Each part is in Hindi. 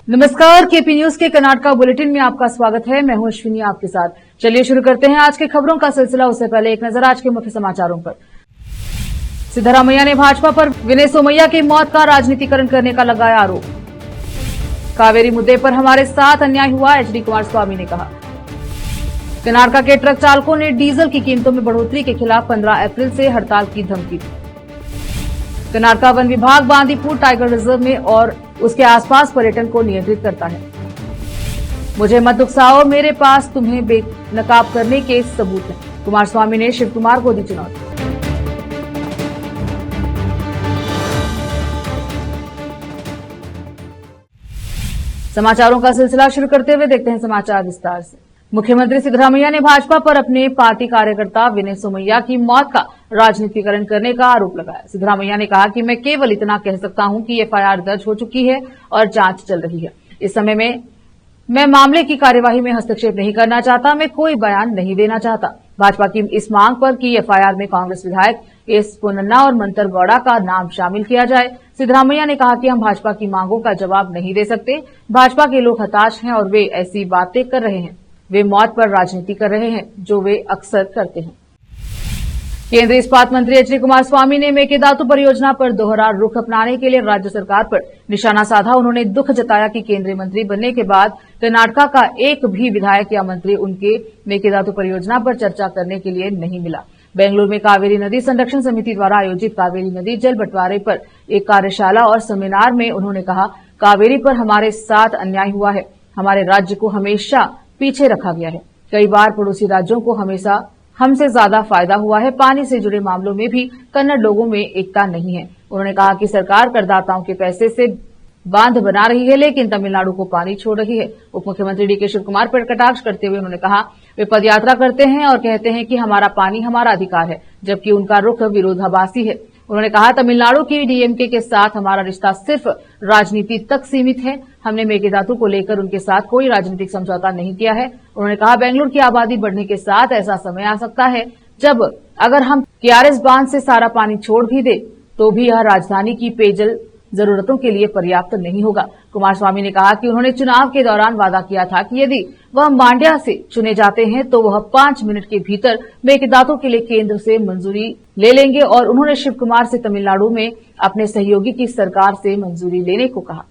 नमस्कार, केपी न्यूज के कर्नाटका बुलेटिन में आपका स्वागत है। मैं हूं अश्विनी आपके साथ। चलिए शुरू करते हैं आज के खबरों का सिलसिला। उससे पहले एक नजर आज के मुख्य समाचारों पर। सिद्धरामैया ने भाजपा पर विनय सोमैया की मौत का राजनीतिकरण करने का लगाया आरोप। कावेरी मुद्दे पर हमारे साथ अन्याय हुआ, एचडी कुमारस्वामी ने कहा। कर्नाटका के ट्रक चालकों ने डीजल की कीमतों में बढ़ोतरी के खिलाफ 15 अप्रैल से हड़ताल की धमकी दी। कर्नाटका वन विभाग बांदीपुर टाइगर रिजर्व में और उसके आसपास पर्यटन को नियंत्रित करता है। मुझे मत उकसाओ, मेरे पास तुम्हें बेनकाब करने के सबूत हैं, कुमारस्वामी ने शिव कुमार को दी चुनौती। समाचारों का सिलसिला शुरू करते हुए देखते हैं समाचार विस्तार से। मुख्यमंत्री सिद्धरामैया ने भाजपा पर अपने पार्टी कार्यकर्ता विनय सोमैया की मौत का राजनीतिकरण करने का आरोप लगाया। सिद्धरामैया ने कहा कि मैं केवल इतना कह सकता हूं कि एफआईआर दर्ज हो चुकी है और जांच चल रही है। इस समय में मैं मामले की कार्यवाही में हस्तक्षेप नहीं करना चाहता, मैं कोई बयान नहीं देना चाहता। भाजपा की इस मांग पर कि एफआईआर में कांग्रेस विधायक एस पुन्नन्ना और मंतर गौड़ा का नाम शामिल किया जाए। सिद्धरामैया ने कहा कि हम भाजपा की मांगों का जवाब नहीं दे सकते। भाजपा के लोग हताश हैं और वे ऐसी बातें कर रहे हैं। वे मौत पर राजनीति कर रहे हैं, जो वे अक्सर करते हैं। केंद्रीय इस्पात मंत्री एचडी कुमारस्वामी ने मेकेदातु परियोजना पर दोहरा रुख अपनाने के लिए राज्य सरकार पर निशाना साधा। उन्होंने दुख जताया कि केंद्रीय मंत्री बनने के बाद कर्नाटका का एक भी विधायक या मंत्री उनके मेकेदातु परियोजना पर चर्चा करने के लिए नहीं मिला। बेंगलुरु में कावेरी नदी संरक्षण समिति द्वारा आयोजित कावेरी नदी जल बंटवारे पर एक कार्यशाला और सेमिनार में उन्होंने कहा, कावेरी पर हमारे साथ अन्याय हुआ है। हमारे राज्य को हमेशा पीछे रखा गया है। कई बार पड़ोसी राज्यों को हमेशा हमसे ज्यादा फायदा हुआ है। पानी से जुड़े मामलों में भी कन्नड़ लोगों में एकता नहीं है। उन्होंने कहा कि सरकार करदाताओं के पैसे से बांध बना रही है, लेकिन तमिलनाडु को पानी छोड़ रही है। उप मुख्यमंत्री डीके शिव कुमार पर कटाक्ष करते हुए उन्होंने कहा, वे पदयात्रा करते हैं और कहते हैं कि हमारा पानी हमारा अधिकार है, जबकि उनका रुख विरोधाभासी है। उन्होंने कहा, तमिलनाडु की डीएमके के साथ हमारा रिश्ता सिर्फ राजनीति तक सीमित है। हमने मेकेदातु को लेकर उनके साथ कोई राजनीतिक समझौता नहीं किया है। उन्होंने कहा, बेंगलुरु की आबादी बढ़ने के साथ ऐसा समय आ सकता है जब अगर हम केआरएस बांध से सारा पानी छोड़ भी दे तो भी यह राजधानी की पेयजल जरूरतों के लिए पर्याप्त नहीं होगा। कुमारस्वामी ने कहा कि उन्होंने चुनाव के दौरान वादा किया था कि यदि वह मांड्या से चुने जाते हैं तो वह 5 मिनट के भीतर मेकेदातु के लिए केंद्र से मंजूरी ले लेंगे और उन्होंने शिव कुमार से तमिलनाडु में अपने सहयोगी की सरकार से मंजूरी लेने को कहा।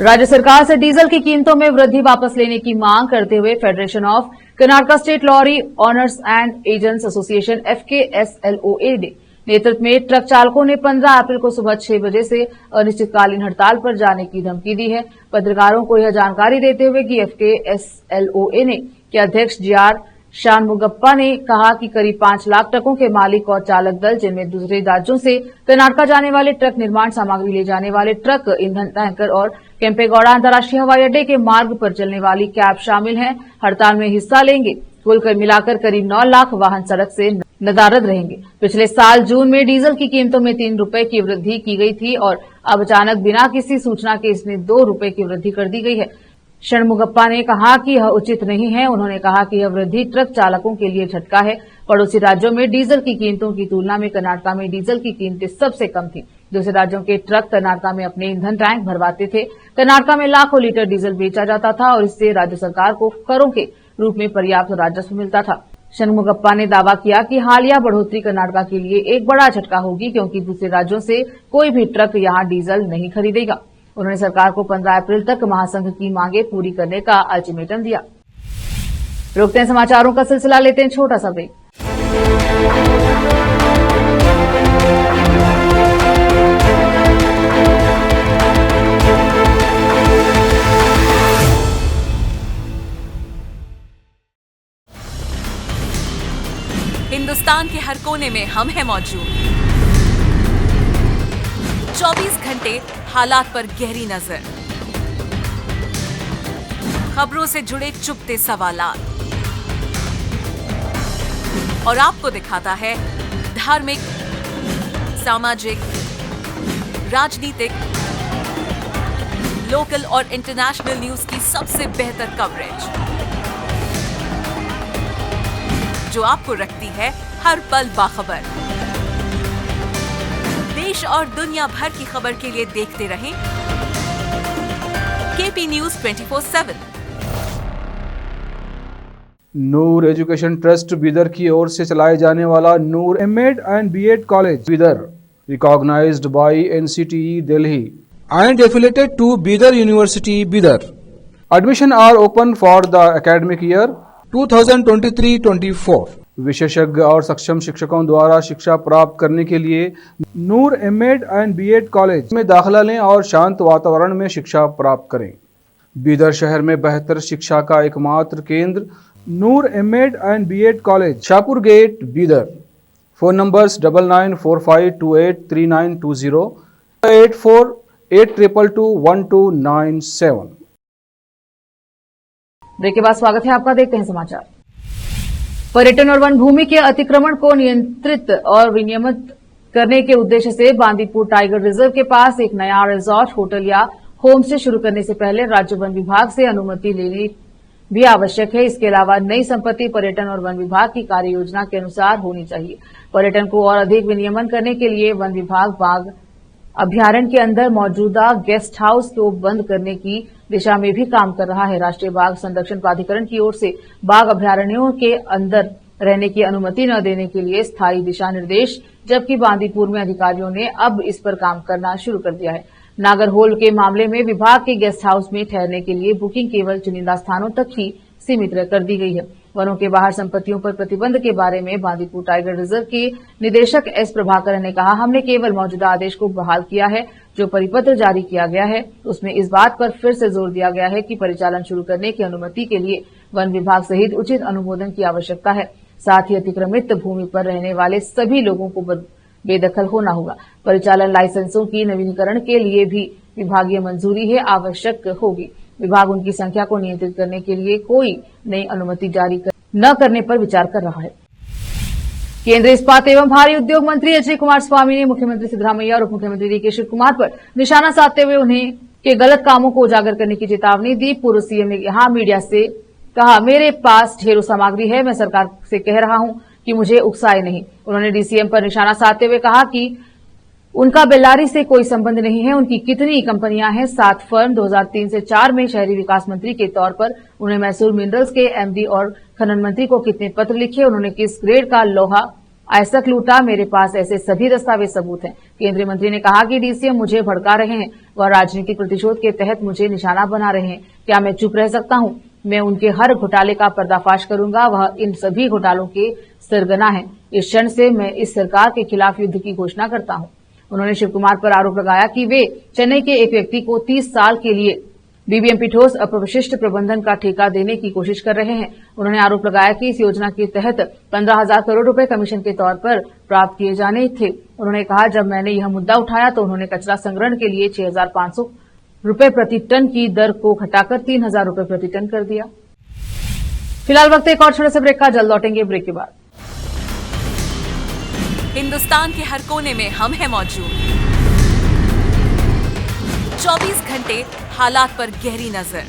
राज्य सरकार से डीजल की कीमतों में वृद्धि वापस लेने की मांग करते हुए federation of Karnataka state lorry owners and agents association FKSLOA नेतृत्व में ट्रक चालकों ने 15 अप्रैल को सुबह 6 बजे से अनिश्चितकालीन हड़ताल पर जाने की धमकी दी है। पत्रकारों को यह जानकारी देते हुए कि FKSLOA के अध्यक्ष GR शानमुगप्पा ने कहा कि करीब 5 लाख ट्रकों के मालिक और चालक दल, जिनमें दूसरे राज्यों से कर्नाटका जाने वाले ट्रक, निर्माण सामग्री ले जाने वाले ट्रक, ईंधन टैंकर और केम्पेगौड़ा अंतर्राष्ट्रीय हवाई अड्डे के मार्ग पर चलने वाली कैब शामिल हैं, हड़ताल में हिस्सा लेंगे। कुल मिलाकर करीब 9 लाख वाहन सड़क से नदारद रहेंगे। पिछले साल जून में डीजल की कीमतों में 3 रुपए की वृद्धि की गई थी और अब अचानक बिना किसी सूचना के इसमें 2 रुपए की वृद्धि कर दी गई है। षणमुगप्पा ने कहा कि यह उचित नहीं है। उन्होंने कहा कि यह वृद्धि ट्रक चालकों के लिए झटका है। पड़ोसी राज्यों में डीजल की कीमतों की तुलना में कर्नाटका में डीजल की कीमतें सबसे कम थी। दूसरे राज्यों के ट्रक कर्नाटका में अपने ईंधन टैंक भरवाते थे। कर्नाटका में लाखों लीटर डीजल बेचा जाता था और इससे राज्य सरकार को करों के रूप में पर्याप्त राजस्व मिलता था। षणमुगप्पा ने दावा किया कि हालिया बढ़ोतरी कर्नाटका के लिए एक बड़ा झटका होगी, क्योंकि दूसरे राज्यों से कोई भी ट्रक यहां डीजल नहीं खरीदेगा। उन्होंने सरकार को 15 अप्रैल तक महासंघ की मांगे पूरी करने का अल्टीमेटम दिया। रोकते हैं समाचारों का सिलसिला, लेते हैं छोटा सा ब्रेक। हिंदुस्तान के हर कोने में हम हैं मौजूद। 24 घंटे हालात पर गहरी नजर, खबरों से जुड़े चुपते सवालात और आपको दिखाता है धार्मिक, सामाजिक, राजनीतिक, लोकल और इंटरनेशनल न्यूज की सबसे बेहतर कवरेज, जो आपको रखती है हर पल बाखबर। देश और दुनिया भर की खबर के लिए देखते रहें KP News 24/7। Noor education trust Bidar की ओर से चलाए जाने वाला Noor M Ed and B Ed college Bidar recognised by NCTE Delhi and affiliated to Bidar University Bidar. Admission are open for the academic year 2023-24. विशेषज्ञ और सक्षम शिक्षकों द्वारा शिक्षा प्राप्त करने के लिए नूर एमएड एंड बीएड कॉलेज में दाखिला लें और शांत वातावरण में शिक्षा प्राप्त करें। बीदर शहर में बेहतर शिक्षा का एकमात्र केंद्र Noor M Ed and B Ed college, Shahpur gate, Bidar. Phone numbers 9945283920 8482221297। Break के बाद स्वागत है आपका। देखते हैं समाचार। पर्यटन और वन भूमि के अतिक्रमण को नियंत्रित और विनियमित करने के उद्देश्य से बांदीपुर टाइगर रिजर्व के पास एक नया रिजॉर्ट, होटल या होम स्टे शुरू करने से पहले राज्य वन विभाग से अनुमति लेनी भी आवश्यक है। इसके अलावा नई संपत्ति पर्यटन और वन विभाग की कार्य योजना के अनुसार होनी चाहिए। पर्यटन को और अधिक विनियमन करने के लिए वन विभाग बाघ अभ्यारण्य के अंदर मौजूदा गेस्ट हाउस को बंद करने की दिशा में भी काम कर रहा है। राष्ट्रीय बाघ संरक्षण प्राधिकरण की ओर से बाघ अभ्यारण्यों के अंदर रहने की अनुमति न देने के लिए स्थायी दिशा निर्देश, जबकि बांदीपुर में अधिकारियों ने अब इस पर काम करना शुरू कर दिया है। नागरहोल के मामले में विभाग के गेस्ट हाउस में ठहरने के लिए बुकिंग केवल चुनिंदा स्थानों तक ही सीमित कर दी गई है। वनों के बाहर संपत्तियों पर प्रतिबंध के बारे में बांदीपुर टाइगर रिजर्व के निदेशक S प्रभाकरन ने कहा, हमने केवल मौजूदा आदेश को बहाल किया है। जो परिपत्र जारी किया गया है उसमें इस बात पर फिर से जोर दिया गया है कि परिचालन शुरू करने की अनुमति के लिए वन विभाग सहित उचित अनुमोदन की आवश्यकता है। साथ ही अतिक्रमित भूमि पर रहने वाले सभी लोगों को बेदखल होना होगा। परिचालन लाइसेंसों की नवीनीकरण के लिए भी विभागीय मंजूरी है आवश्यक होगी। विभाग उनकी संख्या को नियंत्रित करने के लिए कोई नई अनुमति जारी न करने पर विचार कर रहा है। केंद्रीय इस्पात एवं भारी उद्योग मंत्री अजय कुमार स्वामी ने मुख्यमंत्री सिद्धरामैया और उप मुख्यमंत्री DK शिव कुमार पर निशाना साधते हुए उन्हें के गलत कामों को उजागर करने की चेतावनी दी। पूर्व सीएम ने यहां मीडिया से कहा, मेरे पास ढेरों सामग्री है, मैं सरकार से कह रहा हूं कि मुझे उकसाए नहीं। उन्होंने DCM पर निशाना साधते हुए कहा कि उनका बेल्लारी से कोई संबंध नहीं है। उनकी कितनी कंपनियां हैं, 7 फर्म। 2003 से 4 में शहरी विकास मंत्री के तौर पर उन्होंने मैसूर मिनरल्स के MD और खनन मंत्री को कितने पत्र लिखे, उन्होंने किस ग्रेड का लोहा आयसक लूटा, मेरे पास ऐसे सभी दस्तावेज सबूत हैं। केंद्रीय मंत्री ने कहा कि DCM मुझे भड़का रहे हैं, वह राजनीतिक प्रतिशोध के तहत मुझे निशाना बना रहे हैं। क्या मैं चुप रह सकता हूं? मैं उनके हर घोटाले का पर्दाफाश करूंगा। वह इन सभी घोटालों के सरगना है। इस क्षण से मैं इस सरकार के खिलाफ युद्ध की घोषणा करता हूं। उन्होंने शिव कुमार पर आरोप लगाया कि वे चेन्नई के एक व्यक्ति को 30 साल के लिए BBMP ठोस अपशिष्ट प्रबंधन का ठेका देने की कोशिश कर रहे हैं। उन्होंने आरोप लगाया कि इस योजना के तहत 15,000 करोड़ रुपए कमीशन के तौर पर प्राप्त किए जाने थे। उन्होंने कहा, जब मैंने यह मुद्दा उठाया तो उन्होंने कचरा संग्रहण के लिए 6,500 रुपए प्रति टन की दर को घटाकर 3,000 रुपए प्रति टन कर दिया। फिलहाल वक्त एक और छोटे से ब्रेक का, जल्द लौटेंगे ब्रेक के बाद। हिंदुस्तान के हर कोने में हम हैं मौजूद। 24 घंटे हालात पर गहरी नजर,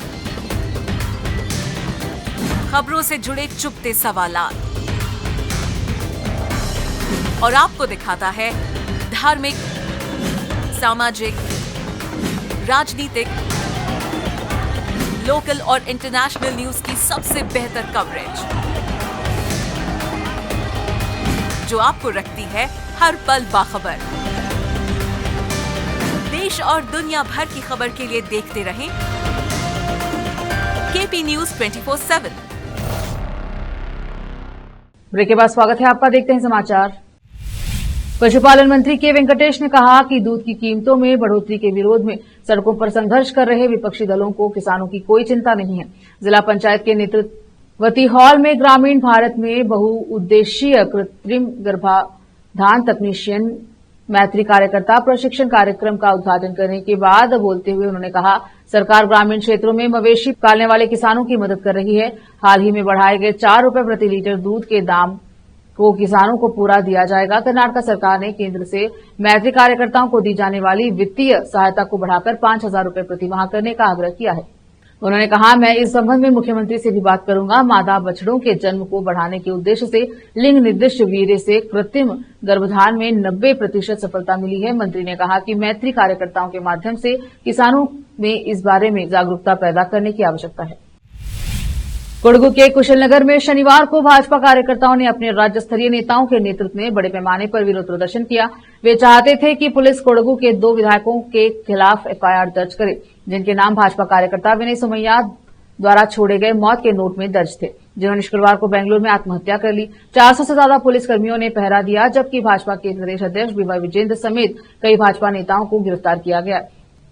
खबरों से जुड़े चुपते सवालात और आपको दिखाता है धार्मिक, सामाजिक, राजनीतिक, लोकल और इंटरनेशनल न्यूज की सबसे बेहतर कवरेज, जो आपको रखती है हर पल बाखबर। देश और दुनिया भर की खबर के लिए देखते रहें KP News 24/7। ब्रेक के बाद स्वागत है आपका। देखते हैं समाचार। पशुपालन मंत्री के वेंकटेश ने कहा कि दूध की कीमतों में बढ़ोतरी के विरोध में सड़कों पर संघर्ष कर रहे विपक्षी दलों को किसानों की कोई चिंता नहीं है। जिला पंचायत के नेतृत्वती हॉल में ग्रामीण भारत में बहुउद्देशीय कृत्रिम गर्भाधान तकनीशियन मैत्री कार्यकर्ता प्रशिक्षण कार्यक्रम का उद्घाटन करने के बाद बोलते हुए उन्होंने कहा, सरकार ग्रामीण क्षेत्रों में मवेशी पालने वाले किसानों की मदद कर रही है। हाल ही में बढ़ाए गए 4 रुपए प्रति लीटर दूध के दाम को किसानों को पूरा दिया जाएगा। कर्नाटक सरकार ने केंद्र से मैत्री कार्यकर्ताओं को दी जाने वाली वित्तीय सहायता को बढ़ाकर 5,000 रुपए प्रति माह करने का आग्रह किया है। उन्होंने कहा, मैं इस संबंध में मुख्यमंत्री से भी बात करूंगा। मादा बछड़ों के जन्म को बढ़ाने के उद्देश्य से लिंग निर्दिष्ट वीर्य से कृत्रिम गर्भधान में 90% सफलता मिली है। मंत्री ने कहा कि मैत्री कार्यकर्ताओं के माध्यम से किसानों में इस बारे में जागरूकता पैदा करने की आवश्यकता है। कोडगू के कुशलनगर में शनिवार को भाजपा कार्यकर्ताओं ने अपने राज्य स्तरीय नेताओं के नेतृत्व में बड़े पैमाने पर विरोध प्रदर्शन किया। वे चाहते थे कि पुलिस कोडगू के 2 विधायकों के खिलाफ एफआईआर दर्ज करे, जिनके नाम भाजपा कार्यकर्ता विनय सोमैया द्वारा छोड़े गए मौत के नोट में दर्ज थे, जिन्होंने शुक्रवार को बेंगलुरु में आत्महत्या कर ली। 400 से ज्यादा पुलिसकर्मियों ने पहरा दिया, जबकि भाजपा के प्रदेश अध्यक्ष बीवाई विजेंद्र समेत कई भाजपा नेताओं को गिरफ्तार किया गया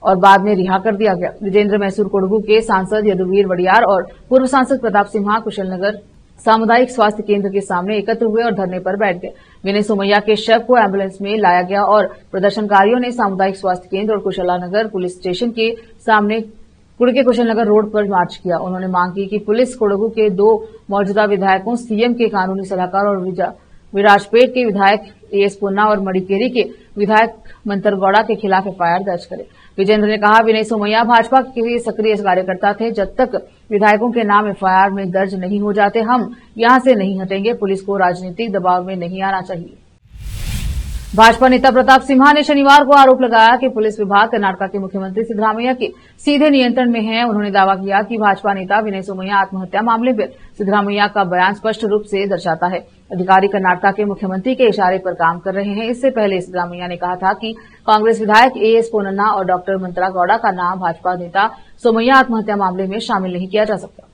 और बाद में रिहा कर दिया गया। विजेंद्र मैसूर कोडगू के सांसद यदुवीर वडियार और पूर्व सांसद प्रताप सिम्हा कुशलनगर सामुदायिक स्वास्थ्य केंद्र के सामने एकत्र हुए और धरने पर बैठ गए। विनय सोमैया के शव को एम्बुलेंस में लाया गया और प्रदर्शनकारियों ने सामुदायिक स्वास्थ्य केंद्र और कुशलनगर पुलिस स्टेशन के सामने कुड़के कुशलनगर रोड पर मार्च किया। उन्होंने मांग की कि पुलिस कोडगू के 2 मौजूदा विधायकों, सीएम के कानूनी सलाहकार और विराजपेट के विधायक एएस पुन्ना और मड़िकेरी के विधायक मंतरगौड़ा के खिलाफ एफआईआर दर्ज करे। विजेंद्र ने कहा, विनय सोमैया भाजपा के सक्रिय कार्यकर्ता थे। जब तक विधायकों के नाम एफआईआर में दर्ज नहीं हो जाते, हम यहां से नहीं हटेंगे। पुलिस को राजनीतिक दबाव में नहीं आना चाहिए। भाजपा नेता प्रताप सिम्हा ने शनिवार को आरोप लगाया कि पुलिस विभाग कर्नाटक के मुख्यमंत्री सिद्धरामैया के सीधे नियंत्रण में है। उन्होंने दावा किया कि भाजपा नेता विनय सोमैया आत्महत्या मामले में सिद्धरामैया का बयान स्पष्ट रूप से दर्शाता है। अधिकारी कर्नाटक के मुख्यमंत्री के इशारे पर काम कर रहे हैं। इससे पहले सिद्धरामैया ने कहा था कि कांग्रेस विधायक एएस पोन्ना और डॉक्टर मंतरगौड़ा का नाम भाजपा नेता सोमैया आत्महत्या मामले में शामिल नहीं किया जा सकता।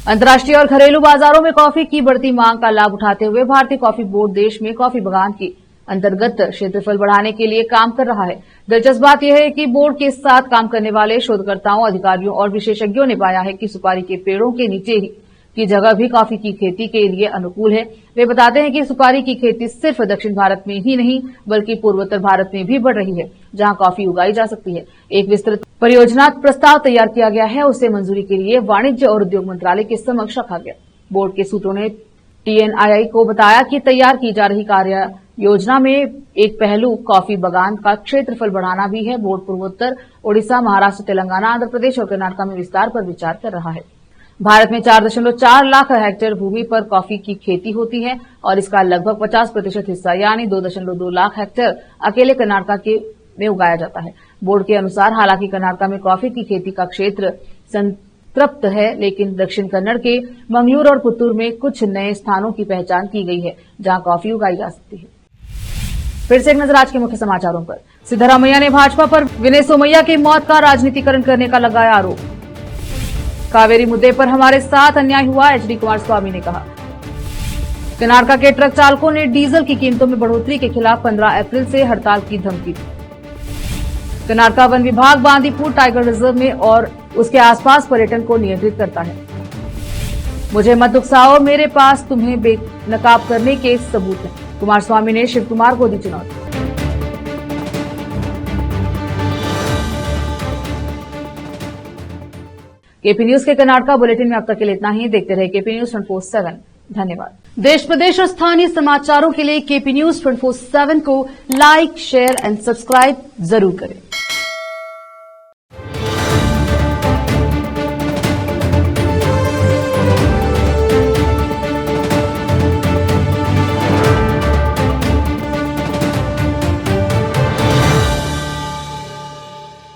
अंतर्राष्ट्रीय और घरेलू बाजारों में कॉफी की बढ़ती मांग का लाभ उठाते हुए भारतीय कॉफी बोर्ड देश में कॉफी बागान की अंतर्गत क्षेत्रफल बढ़ाने के लिए काम कर रहा है। दिलचस्प बात यह है कि बोर्ड के साथ काम करने वाले शोधकर्ताओं, अधिकारियों और विशेषज्ञों ने पाया है कि सुपारी के पेड़ों के नीचे की जगह भी कॉफी की खेती के लिए अनुकूल है। वे बताते हैं कि सुपारी की खेती सिर्फ दक्षिण भारत में ही नहीं बल्कि पूर्वोत्तर भारत में भी बढ़ रही है, जहां कॉफी उगाई जा सकती है। एक विस्तृत परियोजना प्रस्ताव तैयार किया गया है। उसे मंजूरी के लिए वाणिज्य और उद्योग मंत्रालय के समक्ष रखा गया। बोर्ड के सूत्रों ने टीएनआईआई को बताया कि तैयार की जा रही कार्य योजना में एक पहलू कॉफी बागान का क्षेत्रफल बढ़ाना भी है। बोर्ड पूर्वोत्तर, ओडिशा, महाराष्ट्र, तेलंगाना, आंध्र प्रदेश और कर्नाटक में विस्तार पर विचार कर रहा है। भारत में 4.4 लाख हेक्टेयर भूमि पर कॉफी की खेती होती है और इसका लगभग 50% हिस्सा यानी 2.2 लाख हेक्टेयर अकेले कर्नाटक में उगाया जाता है। बोर्ड के अनुसार हालांकि कर्नाटक में कॉफी की खेती का क्षेत्र संतृप्त है, लेकिन दक्षिण कन्नड़ के मंगलूर और पुत्तूर में कुछ नए स्थानों की पहचान की गई है जहां कॉफी उगाई जा सकती है। फिर से एक नजर आज के मुख्य समाचारों पर। सिद्धरामैया ने भाजपा पर विनय सोमैया की मौत का राजनीतिकरण करने का लगाया आरोप। कावेरी मुद्दे पर हमारे साथ अन्याय हुआ, एचडी कुमारस्वामी ने कहा। कर्नाटक के ट्रक चालकों ने डीजल की कीमतों में बढ़ोतरी के खिलाफ 15 अप्रैल से हड़ताल की धमकी दी। कर्नाटक वन विभाग बांदीपुर टाइगर रिजर्व में और उसके आसपास पर्यटन को नियंत्रित करता है। मुझे मत उकसाओ, मेरे पास तुम्हें बेनकाब करने के सबूत हैं। कुमारस्वामी ने शिव कुमार को दी चुनौती। केपी न्यूज के कर्नाटक बुलेटिन में अब तक के लिए इतना ही। देखते रहे केपी न्यूज 24/7। धन्यवाद। देश प्रदेश और स्थानीय समाचारों के लिए केपी न्यूज 24/7 को लाइक, शेयर एंड सब्सक्राइब जरूर करें।